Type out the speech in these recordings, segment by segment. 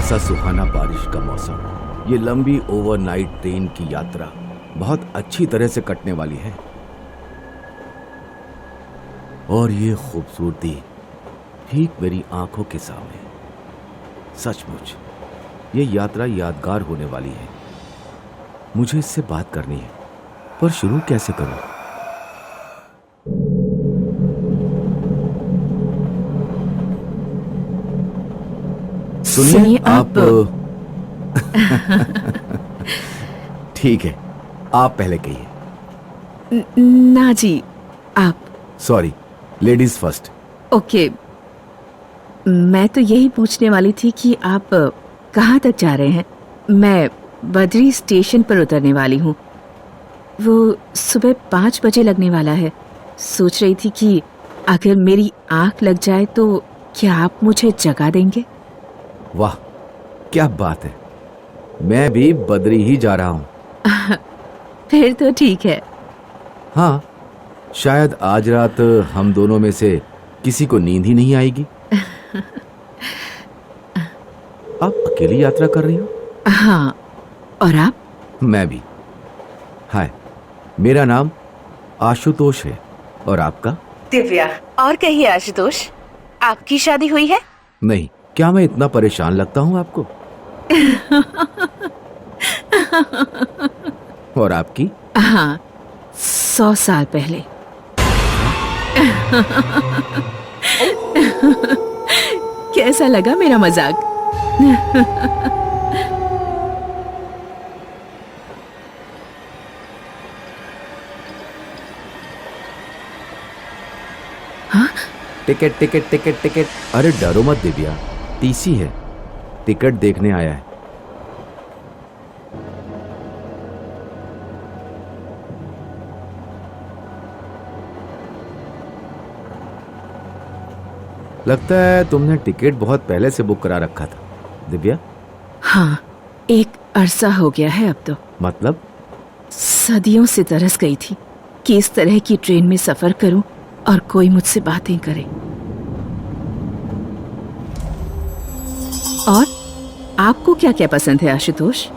कैसा सुहाना बारिश का मौसम। ये लंबी ओवरनाइट ट्रेन की यात्रा बहुत अच्छी तरह से कटने वाली है। और ये खूबसूरती ठीक मेरी आंखों के सामने। सचमुच ये यात्रा यादगार होने वाली है। मुझे इससे बात करनी है, पर शुरू कैसे करूं? सुनिए आप ठीक है, आप पहले कहिए। ना जी, आप। Sorry, ladies first. ओके, मैं तो यही पूछने वाली थी कि आप कहाँ तक जा रहे हैं। मैं बद्री स्टेशन पर उतरने वाली हूँ। वो सुबह 5 बजे लगने वाला है। सोच रही थी कि अगर मेरी आंख लग जाए तो क्या आप मुझे जगा देंगे? वाह, क्या बात है। मैं भी बद्री ही जा रहा हूँ। फिर तो ठीक है। हाँ, शायद आज रात हम दोनों में से किसी को नींद ही नहीं आएगी। आप अकेली यात्रा कर रही हो? हाँ, और आप? मैं भी। हाय, मेरा नाम आशुतोष है। और आपका? दिव्या। और कहिए आशुतोष, आपकी शादी हुई है? नहीं, क्या मैं इतना परेशान लगता हूँ आपको? और आपकी? हाँ, 100 साल पहले। कैसा लगा मेरा मजाक? हाँ? Ticket ticket ticket ticket. अरे डरो मत दिव्या, टीसी है, टिकट देखने आया है। लगता है तुमने टिकट बहुत पहले से बुक करा रखा था दिव्या। हाँ, एक अरसा हो गया है अब तो। मतलब? सदियों से तरस गई थी कि इस तरह की ट्रेन में सफर करूं और कोई मुझसे बातें करे। और आपको क्या क्या पसंद है आशुतोष?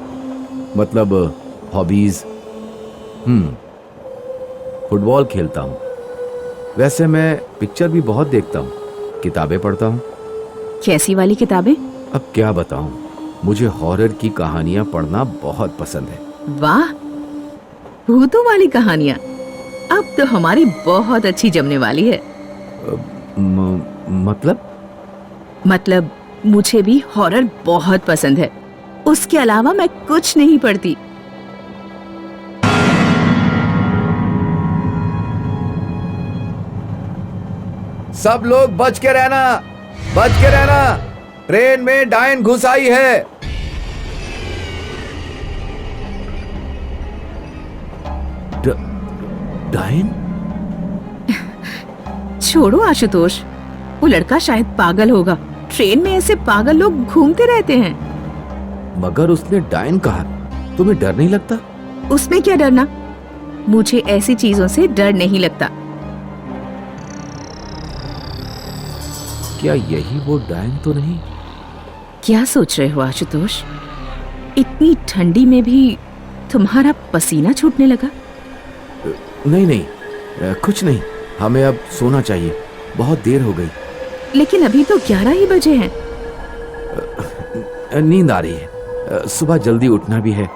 मतलब हॉबीज? फुटबॉल खेलता हूँ। वैसे मैं पिक्चर भी बहुत देखता हूँ, किताबें पढ़ता हूँ। कैसी वाली किताबें? अब क्या बताऊँ, मुझे हॉरर की कहानियां पढ़ना बहुत पसंद है। वाह, भूतों वाली कहानियां अब तो हमारी बहुत अच्छी जमने वाली है। मतलब मुझे भी हॉरर बहुत पसंद है। उसके अलावा मैं कुछ नहीं पढ़ती। सब लोग बच के रहना, बच के रहना। ट्रेन में डायन घुस आई है। डायन? छोड़ो आशुतोष, वो लड़का शायद पागल होगा। ट्रेन में ऐसे पागल लोग घूमते रहते हैं। मगर उसने डायन कहा, तुम्हें डर नहीं लगता? उसमें क्या डरना, मुझे ऐसी चीजों से डर नहीं लगता। क्या यही वो डायन तो नहीं? क्या सोच रहे हो आशुतोष? इतनी ठंडी में भी तुम्हारा पसीना छूटने लगा? नहीं नहीं, कुछ नहीं। हमें अब सोना चाहिए, बहुत देर हो गई। लेकिन अभी तो 11 ही बजे हैं। नींद आ रही है, सुबह जल्दी उठना भी है।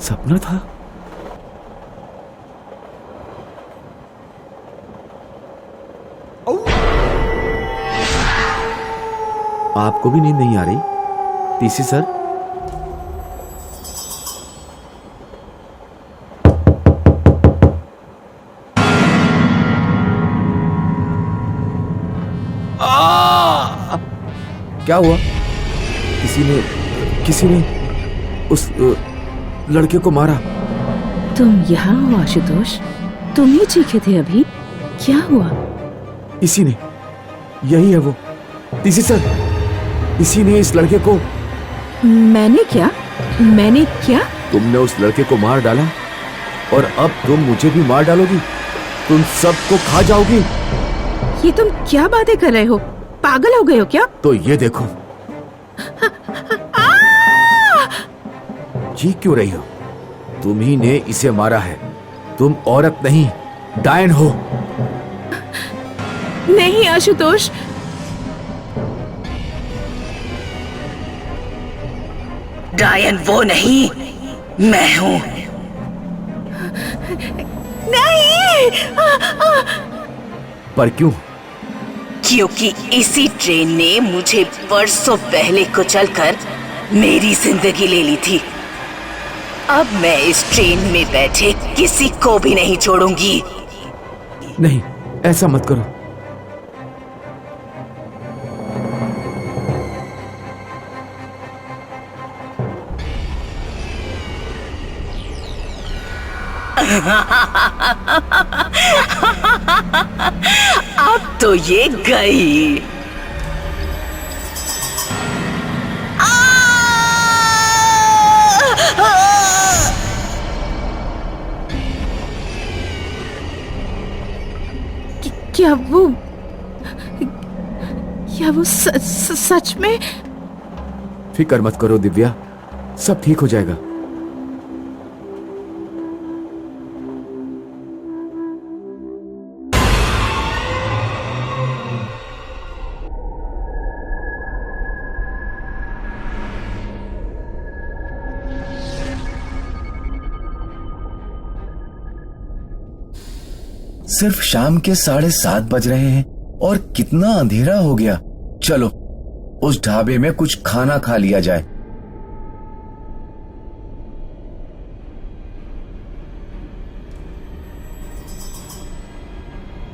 सपना था? आपको भी नींद नहीं आ रही टीसी सर? क्या हुआ? किसी ने उस लड़के को मारा। तुम यहाँ हो आशुतोष? तुम ही चीखे थे अभी, क्या हुआ? इसी ने, यही है वो, इसी सर, इसी ने इस लड़के को। मैंने क्या? मैंने क्या? तुमने उस लड़के को मार डाला और अब तुम मुझे भी मार डालोगी। तुम सबको खा जाओगी। ये तुम क्या बातें कर रहे हो? पागल हो गए हो क्या? तो ये देखो। चीख क्यों रही हो? तुम ही ने इसे मारा है। तुम औरत नहीं, डायन हो। नहीं आशुतोष, डायन वो नहीं, मैं हूँ। नहीं। पर क्यों? क्योंकि इसी ट्रेन ने मुझे वर्षों पहले कुचलकर मेरी जिंदगी ले ली थी। अब मैं इस ट्रेन में बैठे किसी को भी नहीं छोड़ूंगी। नहीं, ऐसा मत करो। अब तो ये गई। क्या वो सच में? फिक्र मत करो दिव्या, सब ठीक हो जाएगा। सिर्फ शाम के 7:30 बज रहे हैं और कितना अंधेरा हो गया। चलो उस ढाबे में कुछ खाना खा लिया जाए।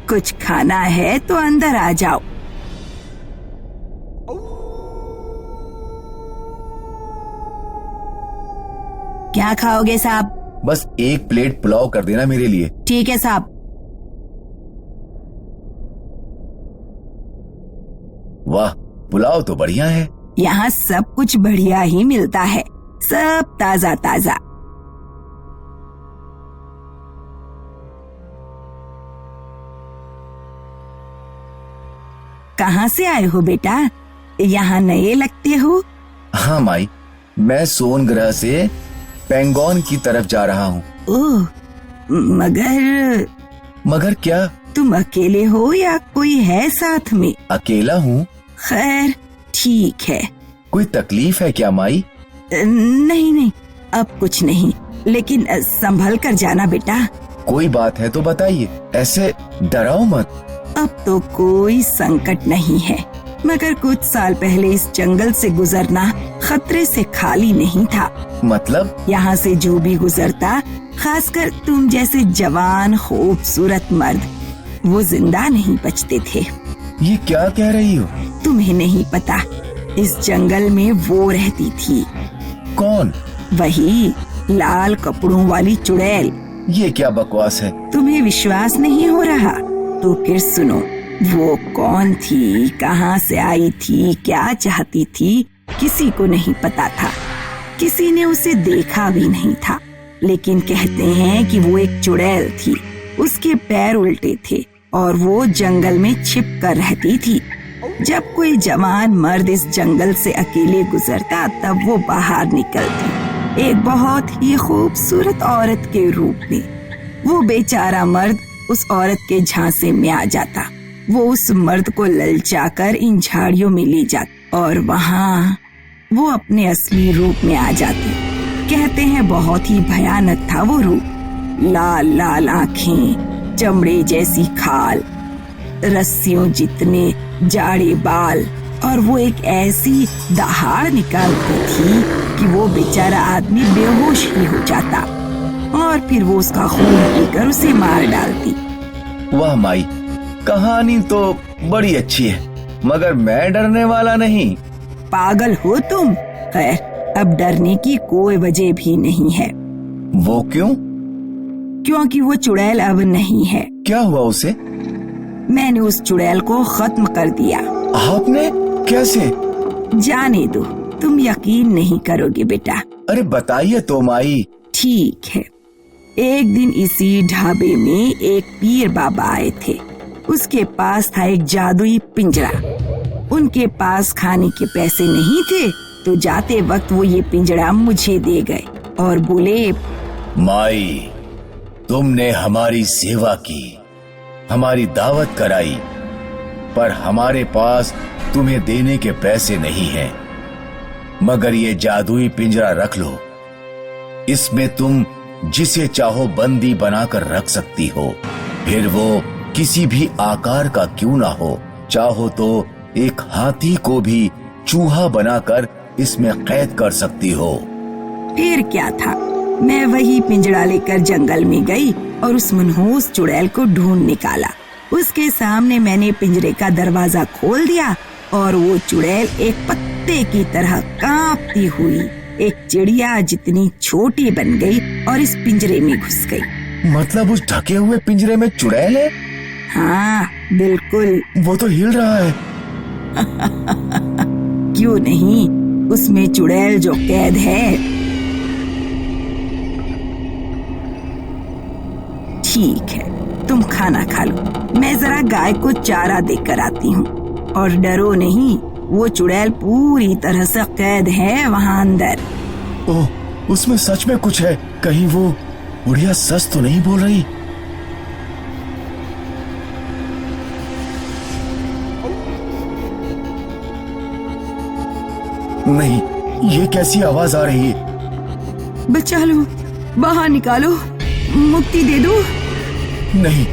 कुछ खाना है तो अंदर आ जाओ। क्या खाओगे साहब? बस 1 प्लेट पुलाव कर देना मेरे लिए। ठीक है साहब। वाह, पुलाव तो बढ़िया है। यहाँ सब कुछ बढ़िया ही मिलता है, सब ताजा ताजा। कहाँ से आए हो बेटा? यहाँ नए लगते हो। हाँ माई, मैं सोन ग्रह से पेंगोन की तरफ जा रहा हूँ। ओह, मगर क्या? तुम अकेले हो या कोई है साथ में? अकेला हूँ। खैर ठीक है। कोई तकलीफ है क्या माई? नहीं नहीं, अब कुछ नहीं, लेकिन संभल कर जाना बेटा। कोई बात है तो बताइए, ऐसे डराओ मत। अब तो कोई संकट नहीं है, मगर कुछ साल पहले इस जंगल से गुजरना खतरे से खाली नहीं था। मतलब? यहाँ से जो भी गुजरता, खासकर तुम जैसे जवान खूबसूरत मर्द, वो जिंदा नहीं बचते थे। ये क्या कह रही हो? तुम्हें नहीं पता, इस जंगल में वो रहती थी। कौन? वही लाल कपड़ों वाली चुड़ैल। ये क्या बकवास है? तुम्हें विश्वास नहीं हो रहा तो फिर सुनो। वो कौन थी, कहाँ से आई थी, क्या चाहती थी, किसी को नहीं पता था। किसी ने उसे देखा भी नहीं था, लेकिन कहते हैं कि वो एक चुड़ैल थी। उसके पैर उल्टे थे और वो जंगल में छिप कर रहती थी। जब कोई जवान मर्द इस जंगल से अकेले गुजरता, तब वो बाहर निकलती, एक बहुत ही खूबसूरत औरत के रूप में। वो बेचारा मर्द उस औरत के झांसे में आ जाता। वो उस मर्द को ललचाकर इन झाड़ियों में ले जाता और वहाँ वो अपने असली रूप में आ जाती। कहते हैं बहुत ही भयानक था वो रूप। लाल लाल आंखें, चमड़े जैसी खाल, रस्सियों जितने जाड़े बाल, और वो एक ऐसी दहाड़ निकालती थी कि वो बेचारा आदमी बेहोश ही हो जाता और फिर वो उसका खून पीकर उसे मार डालती। वाह माई, कहानी तो बड़ी अच्छी है, मगर मैं डरने वाला नहीं। पागल हो तुम? खैर, अब डरने की कोई वजह भी नहीं है। वो क्यों? क्योंकि वो चुड़ैल अब नहीं है। क्या हुआ उसे? मैंने उस चुड़ैल को खत्म कर दिया। आपने? कैसे? जाने दो, तुम यकीन नहीं करोगे बेटा। अरे बताइए तो माई। ठीक है। एक दिन इसी ढाबे में एक पीर बाबा आए थे। उसके पास था एक जादुई पिंजरा। उनके पास खाने के पैसे नहीं थे, तो जाते वक्त वो ये पिंजरा मुझे दे गए और बोले, माई, तुमने हमारी सेवा की, हमारी दावत कराई, पर हमारे पास तुम्हें देने के पैसे नहीं हैं। मगर ये जादुई पिंजरा रख लो। इसमें तुम जिसे चाहो बंदी बनाकर रख सकती हो, फिर वो किसी भी आकार का क्यों ना हो। चाहो तो एक हाथी को भी चूहा बनाकर इसमें कैद कर सकती हो। फिर क्या था, मैं वही पिंजरा लेकर जंगल में गई और उस मनहूस चुड़ैल को ढूंढ निकाला। उसके सामने मैंने पिंजरे का दरवाजा खोल दिया और वो चुड़ैल एक पत्ते की तरह कांपती हुई एक चिड़िया जितनी छोटी बन गई और इस पिंजरे में घुस गई। मतलब उस ढके हुए पिंजरे में चुड़ैल है? हाँ बिल्कुल। वो तो हिल रहा है। क्यों नहीं, उसमें चुड़ैल जो कैद है। ठीक है, तुम खाना खा लो, मैं जरा गाय को चारा देकर आती हूँ। और डरो नहीं, वो चुड़ैल पूरी तरह से कैद है वहाँ अंदर। ओह, उसमें सच में कुछ है। कहीं वो बुढ़िया सच तो नहीं बोल रही? नहीं, ये कैसी आवाज आ रही है? बचा लो, बाहर निकालो, मुक्ति दे दो। नहीं,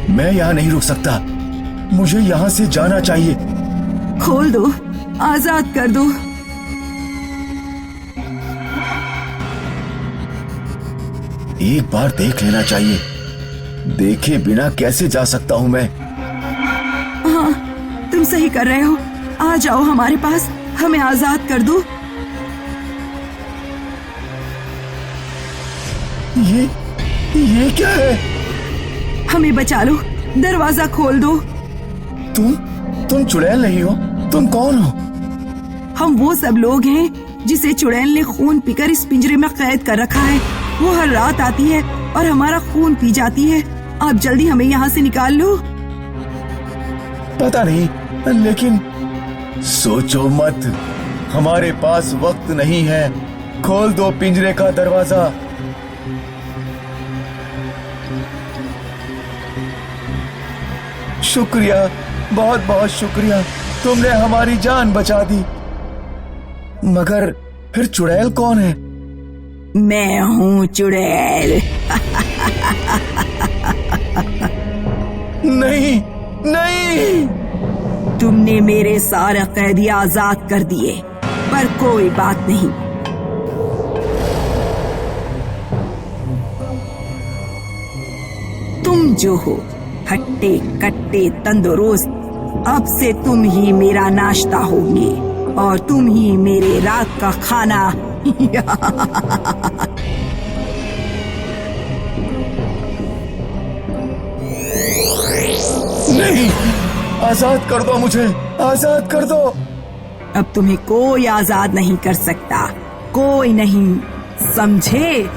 मैं यहाँ नहीं रुक सकता। मुझे यहाँ से जाना चाहिए। खोल दो, आजाद कर दो। एक बार देख लेना चाहिए। देखे बिना कैसे जा सकता हूँ मैं? हाँ, तुम सही कर रहे हो। आ जाओ हमारे पास, हमें आजाद कर दो। ये क्या है? हमें बचा लो, दरवाजा खोल दो। तुम चुड़ैल नहीं हो? तुम कौन हो? हम वो सब लोग हैं जिसे चुड़ैल ने खून पीकर इस पिंजरे में कैद कर रखा है। वो हर रात आती है और हमारा खून पी जाती है। आप जल्दी हमें यहाँ से निकाल लो। पता नहीं, लेकिन सोचो मत, हमारे पास वक्त नहीं है। खोल दो पिंजरे का दरवाजा। शुक्रिया, बहुत बहुत शुक्रिया, तुमने हमारी जान बचा दी। मगर फिर चुड़ैल कौन है? मैं हूँ चुड़ैल। नहीं नहीं, तुमने मेरे सारे कैदी आजाद कर दिए, पर कोई बात नहीं। तुम जो हो, खट्टे कट्टे तंदुरुस्त, अब से तुम ही मेरा नाश्ता होगे और तुम ही मेरे रात का खाना। नहीं, आजाद कर दो मुझे, आजाद कर दो। अब तुम्हें कोई आजाद नहीं कर सकता, कोई नहीं, समझे?